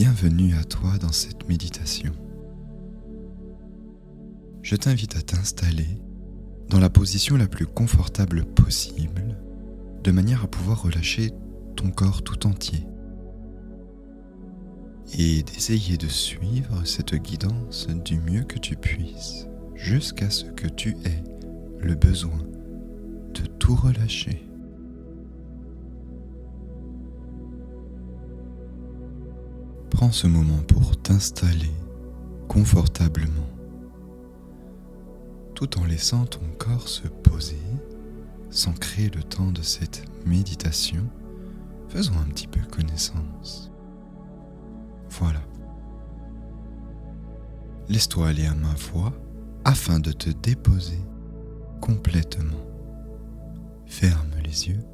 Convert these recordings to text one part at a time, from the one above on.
Bienvenue à toi dans cette méditation. Je t'invite à t'installer dans la position la plus confortable possible, de manière à pouvoir relâcher ton corps tout entier et d'essayer de suivre cette guidance du mieux que tu puisses jusqu'à ce que tu aies le besoin de tout relâcher. Prends ce moment pour t'installer confortablement, tout en laissant ton corps se poser, s'ancrer le temps de cette méditation. Faisons un petit peu connaissance. Voilà. Laisse-toi aller à ma voix afin de te déposer complètement. Ferme les yeux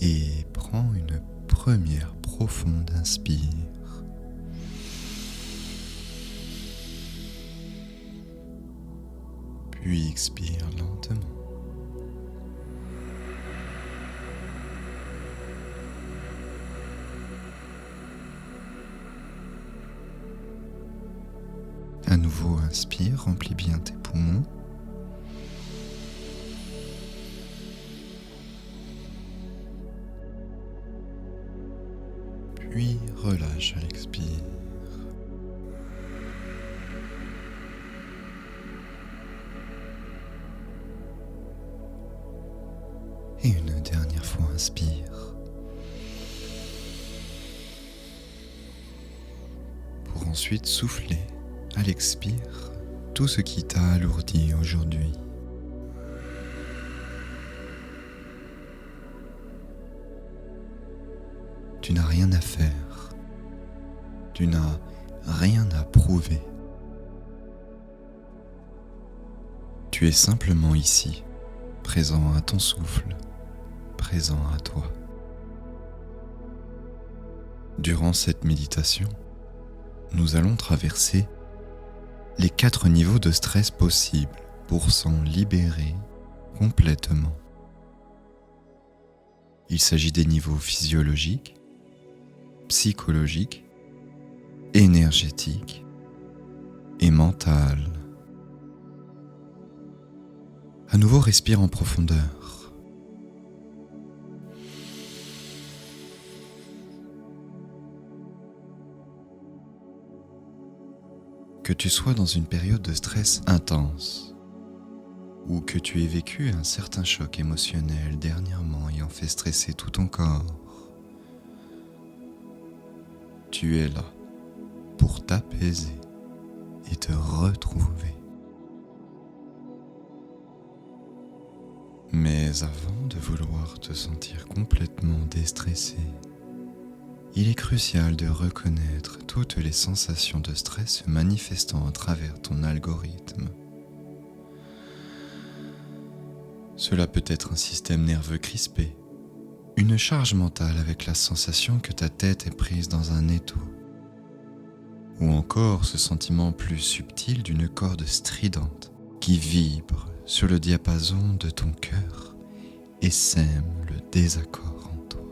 et prends une première profonde inspire. Puis expire lentement. À nouveau, inspire, remplis bien tes poumons. Puis relâche à l'expire. Et une dernière fois, inspire. Pour ensuite souffler à l'expire tout ce qui t'a alourdi aujourd'hui. Tu n'as rien à faire. Tu n'as rien à prouver. Tu es simplement ici, présent à ton souffle, présent à toi. Durant cette méditation, nous allons traverser les 4 niveaux de stress possibles pour s'en libérer complètement. Il s'agit des niveaux physiologiques, psychologiques, énergétiques et mental. À nouveau, respire en profondeur. Que tu sois dans une période de stress intense ou que tu aies vécu un certain choc émotionnel dernièrement ayant fait stresser tout ton corps, tu es là pour t'apaiser et te retrouver. Mais avant de vouloir te sentir complètement déstressé, il est crucial de reconnaître toutes les sensations de stress se manifestant à travers ton algorithme. Cela peut être un système nerveux crispé, une charge mentale avec la sensation que ta tête est prise dans un étau, ou encore ce sentiment plus subtil d'une corde stridente qui vibre sur le diapason de ton cœur et sème le désaccord en toi.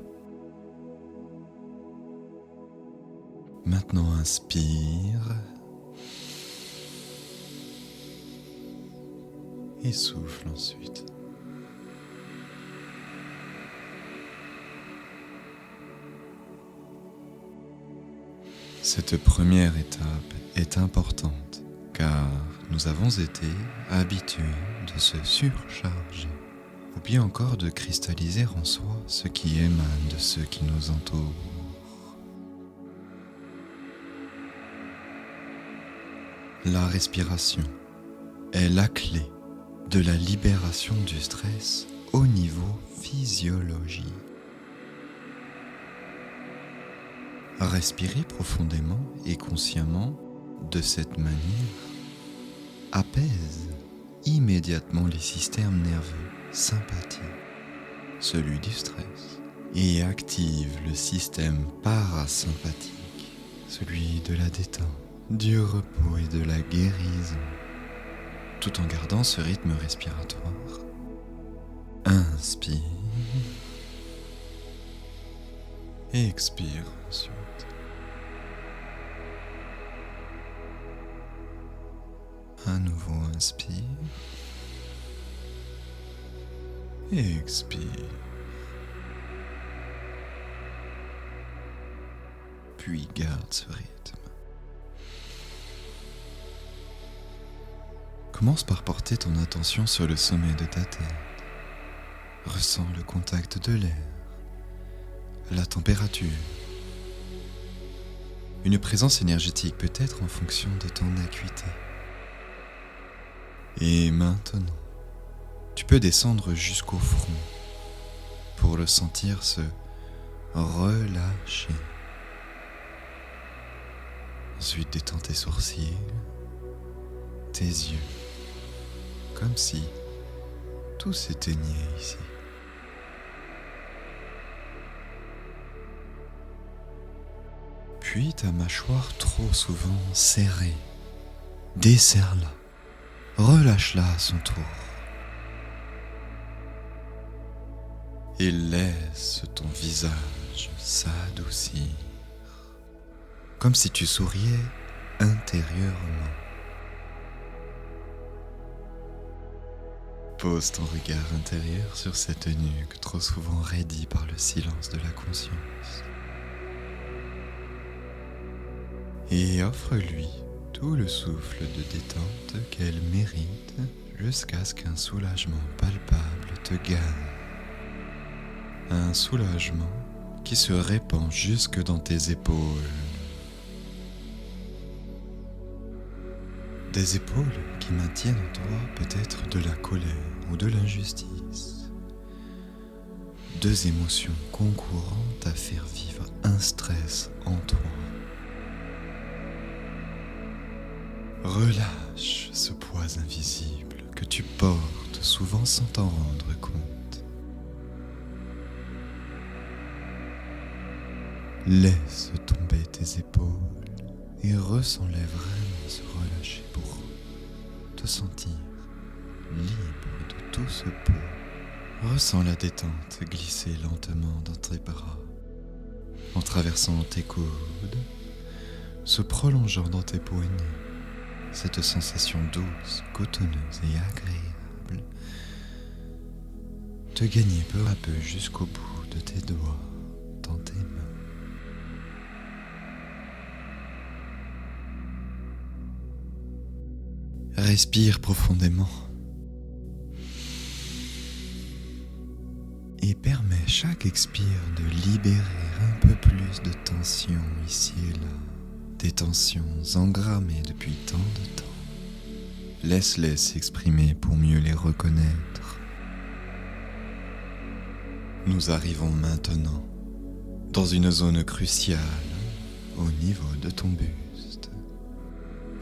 Maintenant, inspire et souffle ensuite. Cette première étape est importante car nous avons été habitués de se surcharger ou bien encore de cristalliser en soi ce qui émane de ceux qui nous entourent. La respiration est la clé de la libération du stress au niveau physiologique. Respirer profondément et consciemment de cette manière apaise immédiatement les systèmes nerveux sympathiques, celui du stress, et active le système parasympathique, celui de la détente, du repos et de la guérison, tout en gardant ce rythme respiratoire. Inspire et expire ensuite. À nouveau, inspire. Et expire. Puis garde ce rythme. Commence par porter ton attention sur le sommet de ta tête. Ressens le contact de l'air, la température. Une présence énergétique peut être en fonction de ton acuité. Et maintenant, tu peux descendre jusqu'au front pour le sentir se relâcher. Ensuite, détends tes sourcils, tes yeux, comme si tout s'éteignait ici. Puis ta mâchoire trop souvent serrée, desserre-la, relâche-la à son tour. Et laisse ton visage s'adoucir, comme si tu souriais intérieurement. Pose ton regard intérieur sur cette nuque trop souvent raidie par le silence de la conscience. Et offre-lui tout le souffle de détente qu'elle mérite jusqu'à ce qu'un soulagement palpable te gagne. Un soulagement qui se répand jusque dans tes épaules. Des épaules qui maintiennent en toi peut-être de la colère ou de l'injustice. Deux émotions concourantes à faire vivre un stress en toi. Relâche ce poids invisible que tu portes souvent sans t'en rendre compte. Laisse tomber tes épaules et ressens-les vraiment se relâcher pour te sentir libre de tout ce poids. Ressens la détente glisser lentement dans tes bras, en traversant tes coudes, se prolongeant dans tes poignets. Cette sensation douce, cotonneuse et agréable te gagnait peu à peu jusqu'au bout de tes doigts, dans tes mains. Respire profondément et permets chaque expire de libérer un peu plus de tension ici et là. Des tensions engrammées depuis tant de temps. Laisse-les s'exprimer pour mieux les reconnaître. Nous arrivons maintenant dans une zone cruciale au niveau de ton buste.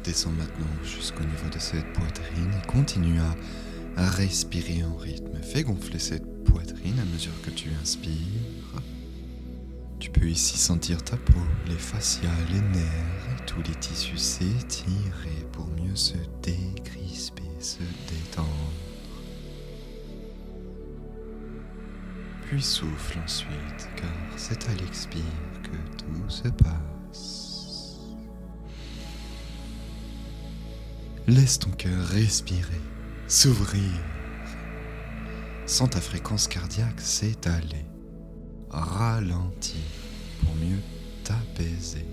Descends maintenant jusqu'au niveau de cette poitrine et continue à respirer en rythme. Fais gonfler cette poitrine à mesure que tu inspires. Tu peux ici sentir ta peau, les fascias, les nerfs et tous les tissus s'étirer pour mieux se décrisper, se détendre. Puis souffle ensuite, car c'est à l'expire que tout se passe. Laisse ton cœur respirer, s'ouvrir. Sens ta fréquence cardiaque s'étaler. Ralentis pour mieux t'apaiser,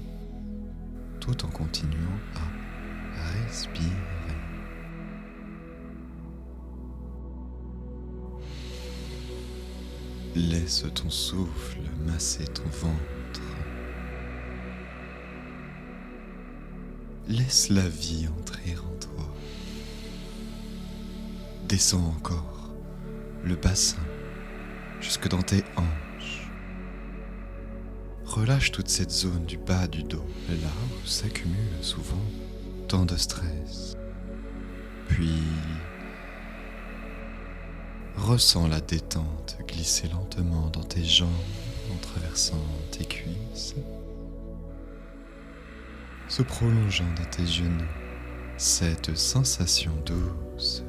tout en continuant à respirer. Laisse ton souffle masser ton ventre. Laisse la vie entrer en toi. Descends encore le bassin jusque dans tes hanches. Relâche toute cette zone du bas du dos, là où s'accumule souvent tant de stress. Puis, ressens la détente glisser lentement dans tes jambes en traversant tes cuisses, se prolongeant dans tes genoux. Cette sensation douce,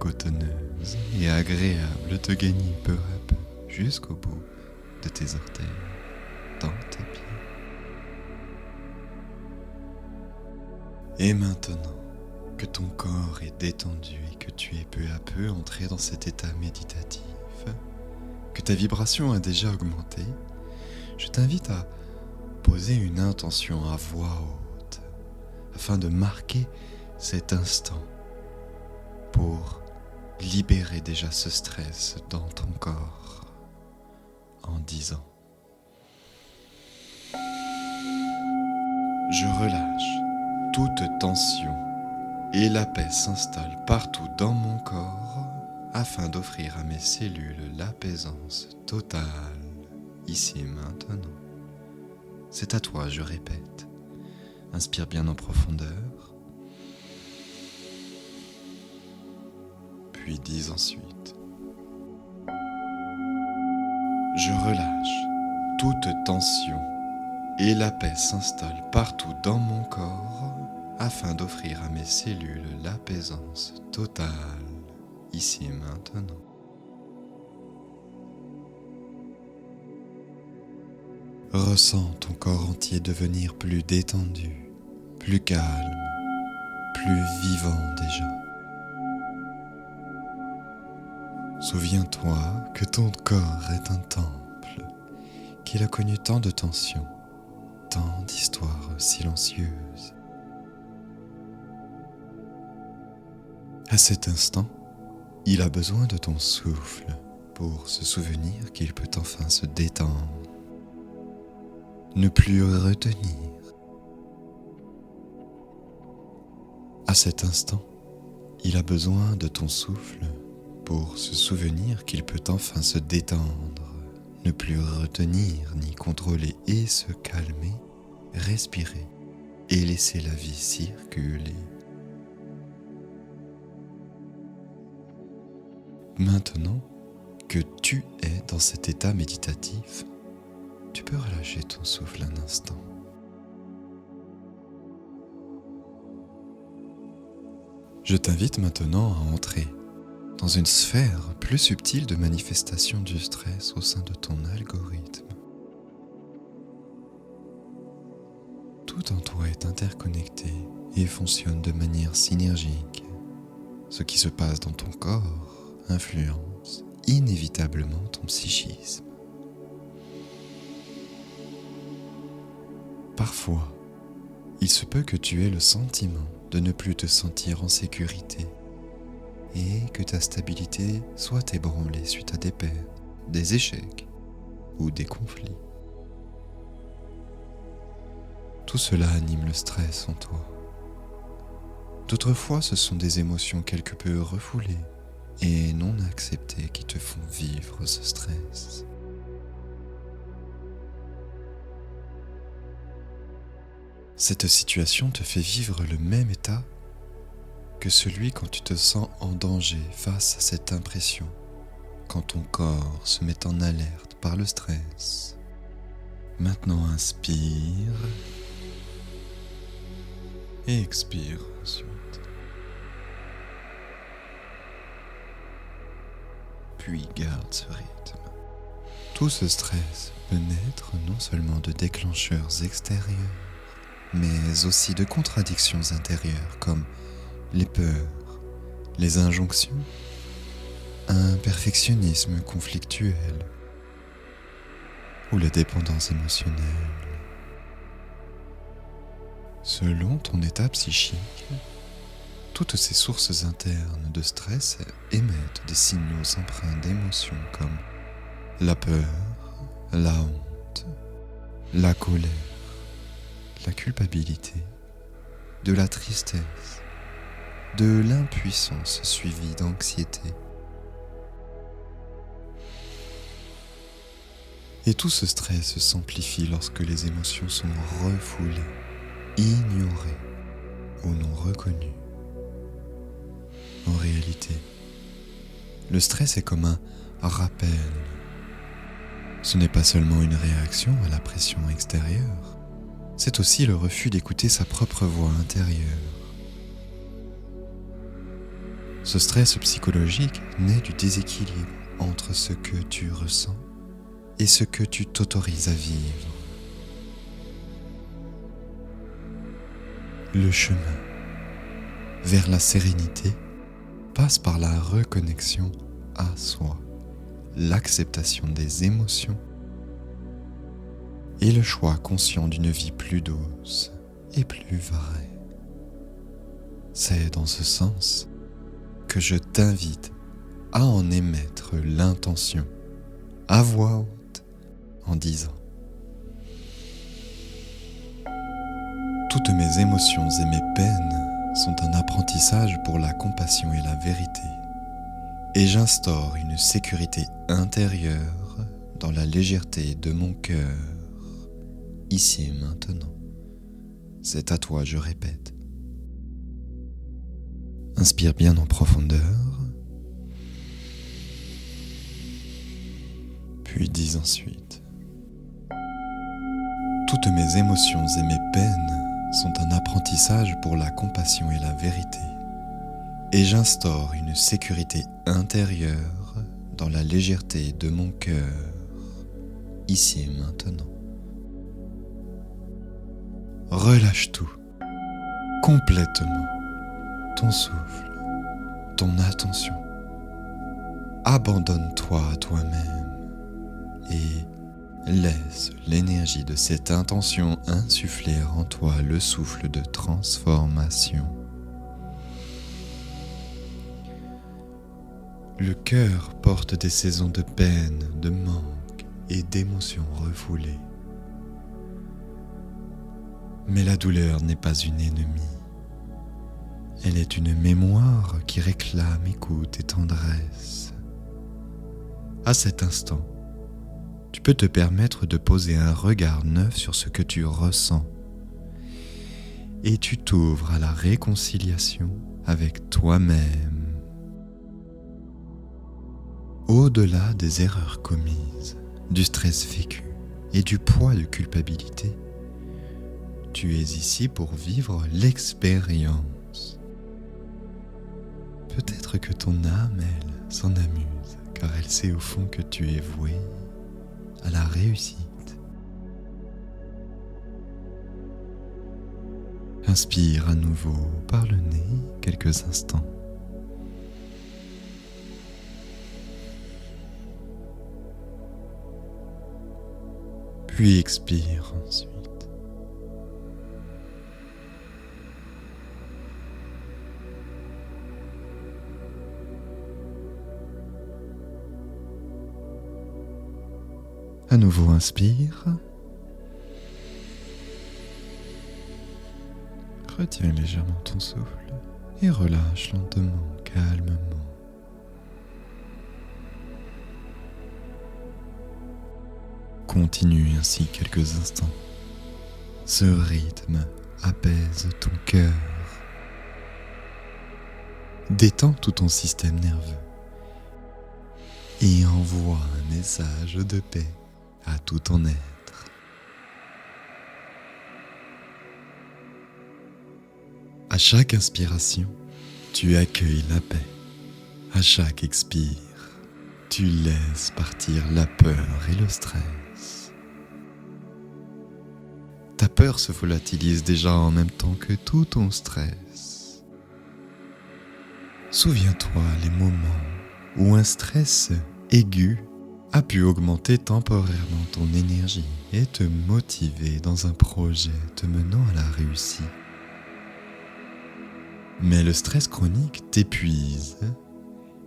cotonneuse et agréable te gagne peu à peu jusqu'au bout de tes orteils. Dans tes pieds. Et maintenant que ton corps est détendu et que tu es peu à peu entré dans cet état méditatif, que ta vibration a déjà augmenté, je t'invite à poser une intention à voix haute afin de marquer cet instant pour libérer déjà ce stress dans ton corps en disant: je relâche toute tension et la paix s'installe partout dans mon corps afin d'offrir à mes cellules l'apaisance totale ici et maintenant. C'est à toi, je répète. Inspire bien en profondeur, puis dis ensuite: je relâche toute tension et la paix s'installe partout dans mon corps afin d'offrir à mes cellules l'apaisance totale ici et maintenant. Ressens ton corps entier devenir plus détendu, plus calme, plus vivant déjà. Souviens-toi que ton corps est un temple, qu'il a connu tant de tensions, tant d'histoires silencieuses. À cet instant, il a besoin de ton souffle pour se souvenir qu'il peut enfin se détendre, ne plus retenir. À cet instant, il a besoin de ton souffle pour se souvenir qu'il peut enfin se détendre, ne plus retenir ni contrôler et se calmer, respirer et laisser la vie circuler. Maintenant que tu es dans cet état méditatif, tu peux relâcher ton souffle un instant. Je t'invite maintenant à entrer dans une sphère plus subtile de manifestation du stress au sein de ton algorithme. Tout en toi est interconnecté et fonctionne de manière synergique. Ce qui se passe dans ton corps influence inévitablement ton psychisme. Parfois, il se peut que tu aies le sentiment de ne plus te sentir en sécurité et que ta stabilité soit ébranlée suite à des pertes, des échecs ou des conflits. Tout cela anime le stress en toi. D'autres fois, ce sont des émotions quelque peu refoulées et non acceptées qui te font vivre ce stress. Cette situation te fait vivre le même état que celui quand tu te sens en danger face à cette impression, quand ton corps se met en alerte par le stress. Maintenant, inspire et expire ensuite. Puis garde ce rythme. Tout ce stress peut naître non seulement de déclencheurs extérieurs, mais aussi de contradictions intérieures comme les peurs, les injonctions, un perfectionnisme conflictuel ou la dépendance émotionnelle. Selon ton état psychique, toutes ces sources internes de stress émettent des signaux empreints d'émotions comme la peur, la honte, la colère, la culpabilité, de la tristesse, de l'impuissance suivie d'anxiété. Et tout ce stress s'amplifie lorsque les émotions sont refoulées, ignorées ou non reconnues. En réalité, le stress est comme un rappel. Ce n'est pas seulement une réaction à la pression extérieure, c'est aussi le refus d'écouter sa propre voix intérieure. Ce stress psychologique naît du déséquilibre entre ce que tu ressens et ce que tu t'autorises à vivre. Le chemin vers la sérénité passe par la reconnexion à soi, l'acceptation des émotions et le choix conscient d'une vie plus douce et plus vraie. C'est dans ce sens que je t'invite à en émettre l'intention à voix haute en disant: toutes mes émotions et mes peines sont un apprentissage pour la compassion et la vérité, et j'instaure une sécurité intérieure dans la légèreté de mon cœur, ici et maintenant. C'est à toi, je répète. Inspire bien en profondeur, puis dis ensuite: toutes mes émotions et mes peines sont un apprentissage pour la compassion et la vérité, et j'instaure une sécurité intérieure dans la légèreté de mon cœur, ici et maintenant. Relâche tout, complètement, ton souffle, ton attention. Abandonne-toi à toi-même et laisse l'énergie de cette intention insuffler en toi le souffle de transformation. Le cœur porte des saisons de peine, de manque et d'émotions refoulées. Mais la douleur n'est pas une ennemie. Elle est une mémoire qui réclame écoute et tendresse. À cet instant, tu peux te permettre de poser un regard neuf sur ce que tu ressens et tu t'ouvres à la réconciliation avec toi-même. Au-delà des erreurs commises, du stress vécu et du poids de culpabilité, tu es ici pour vivre l'expérience. Peut-être que ton âme, elle, s'en amuse, car elle sait au fond que tu es voué à la réussite. Inspire à nouveau par le nez quelques instants. Puis expire ensuite. À nouveau, inspire. Retiens légèrement ton souffle et relâche lentement, calmement. Continue ainsi quelques instants. Ce rythme apaise ton cœur. Détends tout ton système nerveux et envoie un message de paix à tout ton être. À chaque inspiration, tu accueilles la paix. À chaque expire, tu laisses partir la peur et le stress. Ta peur se volatilise déjà en même temps que tout ton stress. Souviens-toi les moments où un stress aigu a pu augmenter temporairement ton énergie et te motiver dans un projet te menant à la réussite. Mais le stress chronique t'épuise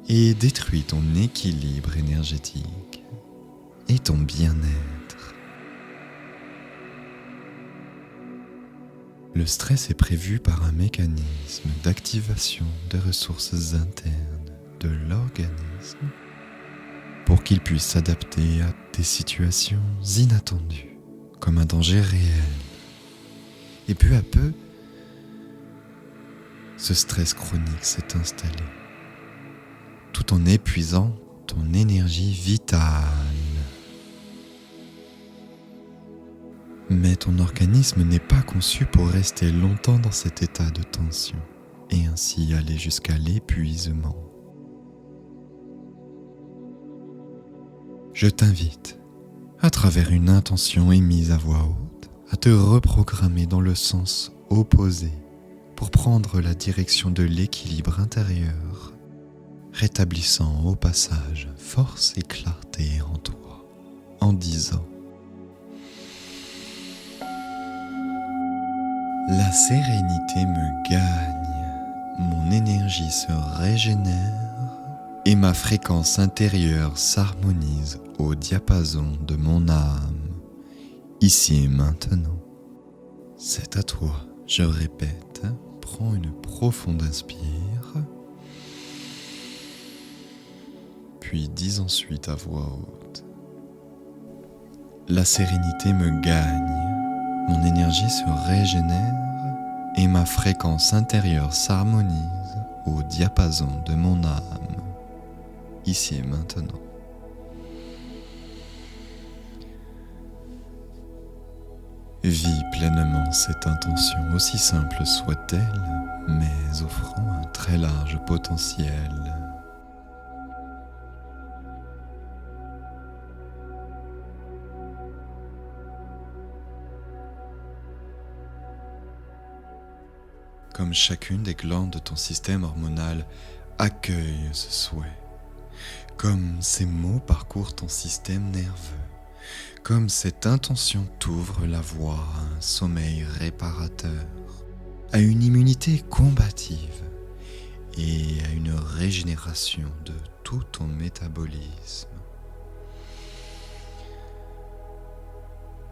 et détruit ton équilibre énergétique et ton bien-être. Le stress est prévu par un mécanisme d'activation des ressources internes de l'organisme pour qu'il puisse s'adapter à des situations inattendues, comme un danger réel. Et peu à peu, ce stress chronique s'est installé, tout en épuisant ton énergie vitale. Mais ton organisme n'est pas conçu pour rester longtemps dans cet état de tension et ainsi aller jusqu'à l'épuisement. Je t'invite, à travers une intention émise à voix haute, à te reprogrammer dans le sens opposé pour prendre la direction de l'équilibre intérieur, rétablissant au passage force et clarté en toi, en disant: la sérénité me gagne, mon énergie se régénère et ma fréquence intérieure s'harmonise au diapason de mon âme, ici et maintenant. C'est à toi, je répète, prends une profonde inspire, puis dis ensuite à voix haute: la sérénité me gagne, mon énergie se régénère et ma fréquence intérieure s'harmonise au diapason de mon âme, ici et maintenant. Vis pleinement cette intention, aussi simple soit-elle, mais offrant un très large potentiel. Comme chacune des glandes de ton système hormonal accueille ce souhait, comme ces mots parcourent ton système nerveux, comme cette intention t'ouvre la voie à un sommeil réparateur, à une immunité combative et à une régénération de tout ton métabolisme.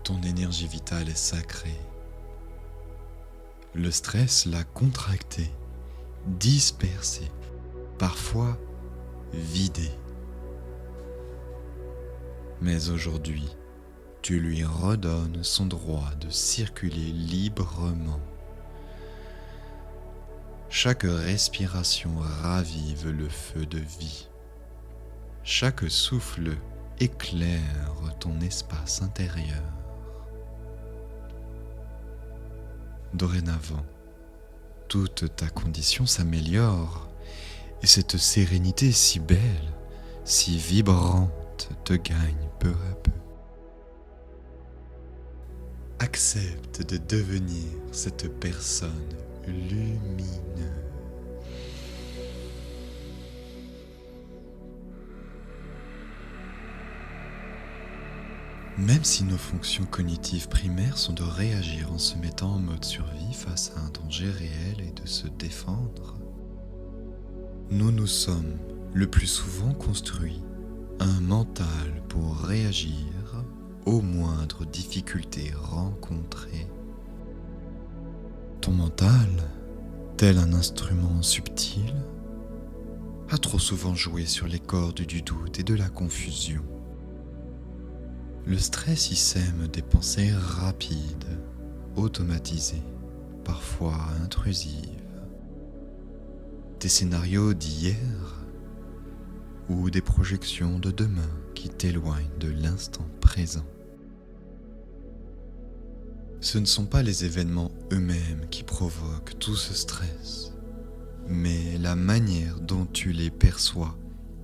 Ton énergie vitale est sacrée. Le stress l'a contractée, dispersée, parfois vidée. Mais aujourd'hui, tu lui redonnes son droit de circuler librement. Chaque respiration ravive le feu de vie. Chaque souffle éclaire ton espace intérieur. Dorénavant, toute ta condition s'améliore et cette sérénité si belle, si vibrante te gagne peu à peu. Accepte de devenir cette personne lumineuse. Même si nos fonctions cognitives primaires sont de réagir en se mettant en mode survie face à un danger réel et de se défendre, nous nous sommes le plus souvent construits un mental pour réagir aux moindres difficultés rencontrées. Ton mental, tel un instrument subtil, a trop souvent joué sur les cordes du doute et de la confusion. Le stress y sème des pensées rapides, automatisées, parfois intrusives, des scénarios d'hier ou des projections de demain qui t'éloignent de l'instant présent. Ce ne sont pas les événements eux-mêmes qui provoquent tout ce stress, mais la manière dont tu les perçois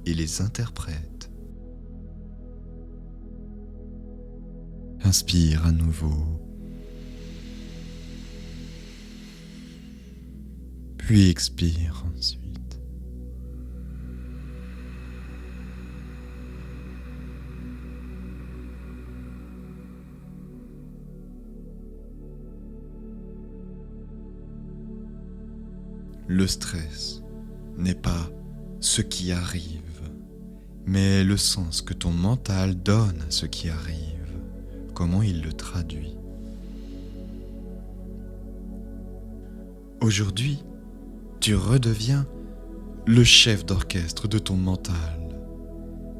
et les interprètes. Inspire à nouveau, puis expire ensuite. Le stress n'est pas ce qui arrive, mais le sens que ton mental donne à ce qui arrive, comment il le traduit. Aujourd'hui, tu redeviens le chef d'orchestre de ton mental.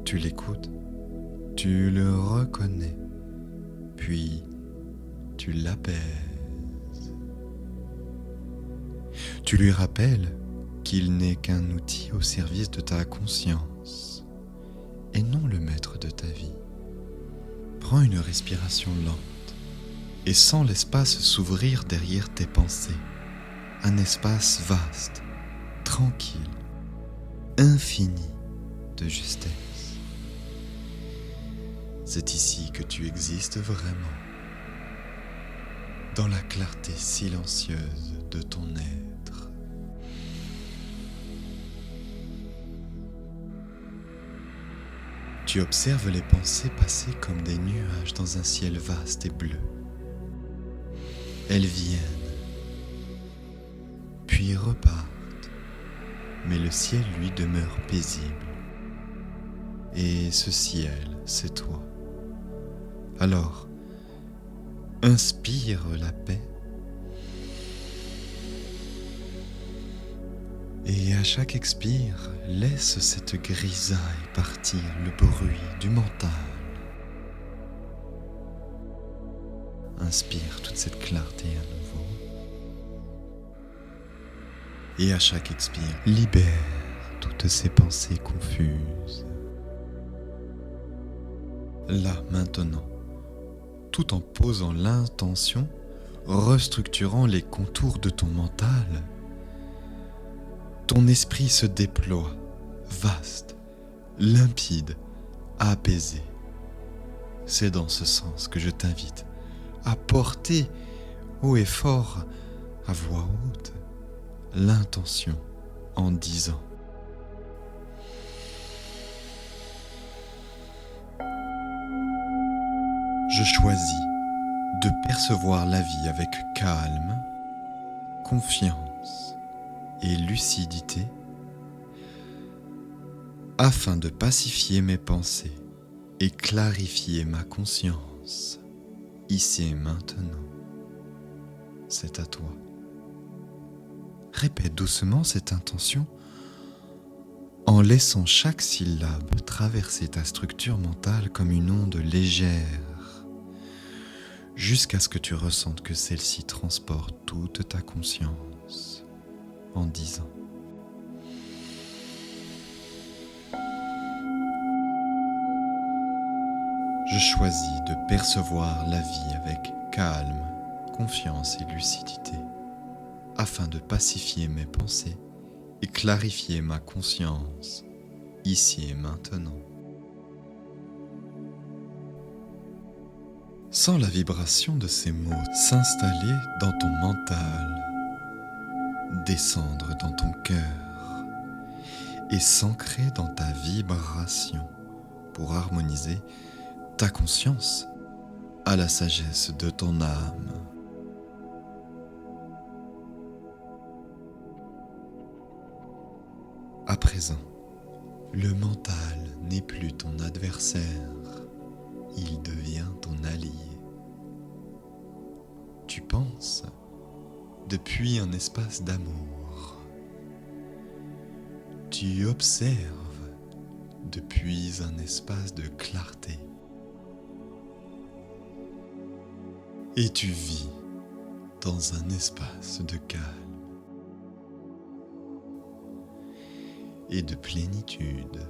Tu l'écoutes, tu le reconnais, puis tu l'appelles. Tu lui rappelles qu'il n'est qu'un outil au service de ta conscience et non le maître de ta vie. Prends une respiration lente et sens l'espace s'ouvrir derrière tes pensées. Un espace vaste, tranquille, infini de justesse. C'est ici que tu existes vraiment, dans la clarté silencieuse de ton être. Tu observes les pensées passer comme des nuages dans un ciel vaste et bleu. Elles viennent, puis repartent, mais le ciel lui demeure paisible. Et ce ciel, c'est toi. Alors, inspire la paix et à chaque expire, laisse cette grisaille partir le bruit du mental. Inspire toute cette clarté à nouveau. Et à chaque expire, libère toutes ces pensées confuses. Là, maintenant, tout en posant l'intention, restructurant les contours de ton mental, ton esprit se déploie, vaste, limpide, apaisé. C'est dans ce sens que je t'invite à porter haut et fort, à voix haute, l'intention en disant: je choisis de percevoir la vie avec calme, confiance et lucidité afin de pacifier mes pensées et clarifier ma conscience, ici et maintenant. C'est à toi. Répète doucement cette intention en laissant chaque syllabe traverser ta structure mentale comme une onde légère, jusqu'à ce que tu ressentes que celle-ci transporte toute ta conscience en disant: je choisis de percevoir la vie avec calme, confiance et lucidité, afin de pacifier mes pensées et clarifier ma conscience, ici et maintenant. Sens la vibration de ces mots s'installer dans ton mental, descendre dans ton cœur et s'ancrer dans ta vibration pour harmoniser ta conscience à la sagesse de ton âme. À présent, le mental n'est plus ton adversaire, il devient ton allié. Tu penses depuis un espace d'amour. Tu observes depuis un espace de clarté. Et tu vis dans un espace de calme et de plénitude.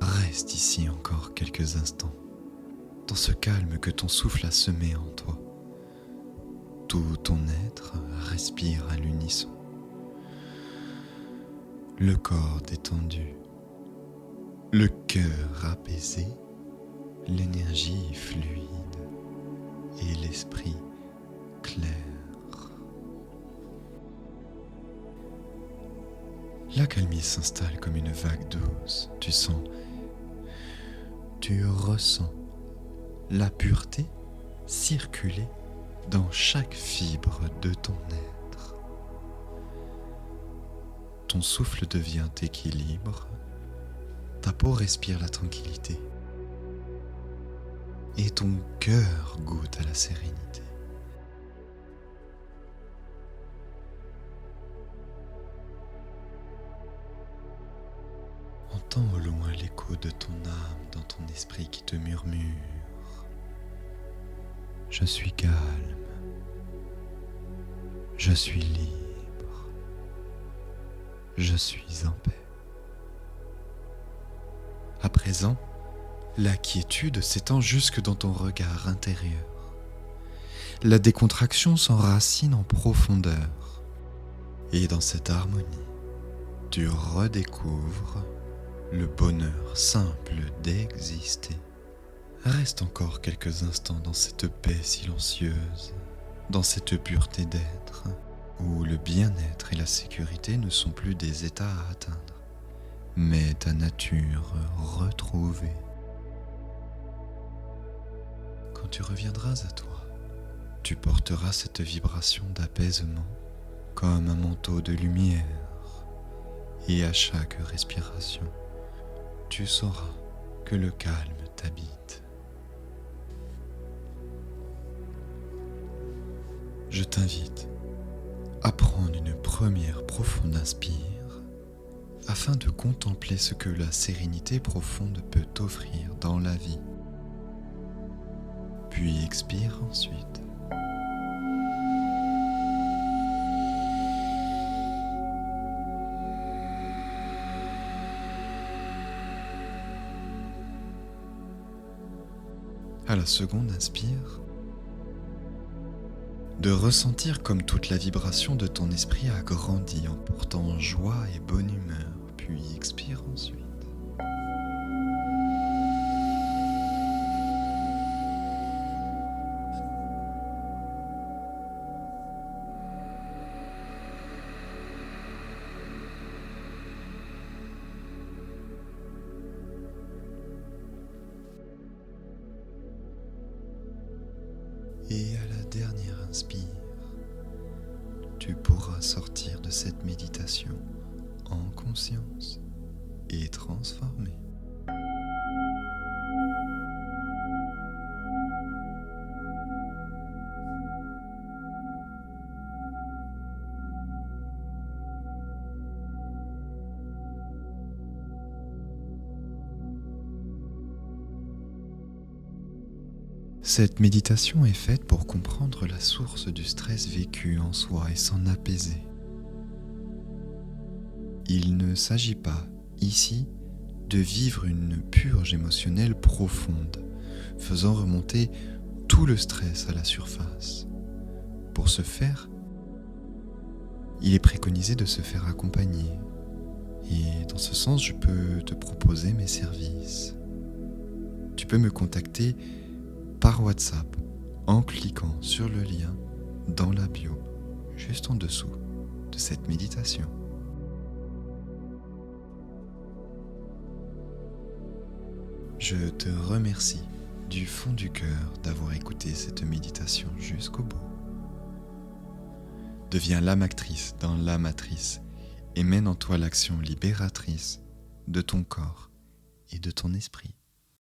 Reste ici encore quelques instants, dans ce calme que ton souffle a semé en toi. Tout ton être respire à l'unisson. Le corps détendu, le cœur apaisé, l'énergie fluide et l'esprit clair. L'accalmie s'installe comme une vague douce. Tu ressens la pureté circuler dans chaque fibre de ton être. Ton souffle devient équilibre, ta peau respire la tranquillité et ton cœur goûte à la sérénité. Entends au loin l'écho de ton âme dans ton esprit qui te murmure: je suis calme, je suis libre, je suis en paix. À présent, la quiétude s'étend jusque dans ton regard intérieur. La décontraction s'enracine en profondeur. Et dans cette harmonie, tu redécouvres le bonheur simple d'exister. Reste encore quelques instants dans cette paix silencieuse, dans cette pureté d'être, où le bien-être et la sécurité ne sont plus des états à atteindre, mais ta nature retrouvée. Quand tu reviendras à toi, tu porteras cette vibration d'apaisement comme un manteau de lumière, et à chaque respiration, tu sauras que le calme t'habite. Je t'invite à prendre une première profonde inspire afin de contempler ce que la sérénité profonde peut t'offrir dans la vie. Puis expire ensuite. À la seconde inspire, de ressentir comme toute la vibration de ton esprit a grandi en portant joie et bonne humeur, puis expire ensuite. Et à la dernière inspire, tu pourras sortir de cette méditation en conscience et transformé. Cette méditation est faite pour comprendre la source du stress vécu en soi et s'en apaiser. Il ne s'agit pas, ici, de vivre une purge émotionnelle profonde, faisant remonter tout le stress à la surface. Pour ce faire, il est préconisé de se faire accompagner. Et dans ce sens, je peux te proposer mes services. Tu peux me contacter par WhatsApp en cliquant sur le lien dans la bio, juste en dessous de cette méditation. Je te remercie du fond du cœur d'avoir écouté cette méditation jusqu'au bout. Deviens l'âme actrice dans l'âme matrice et mène en toi l'action libératrice de ton corps et de ton esprit.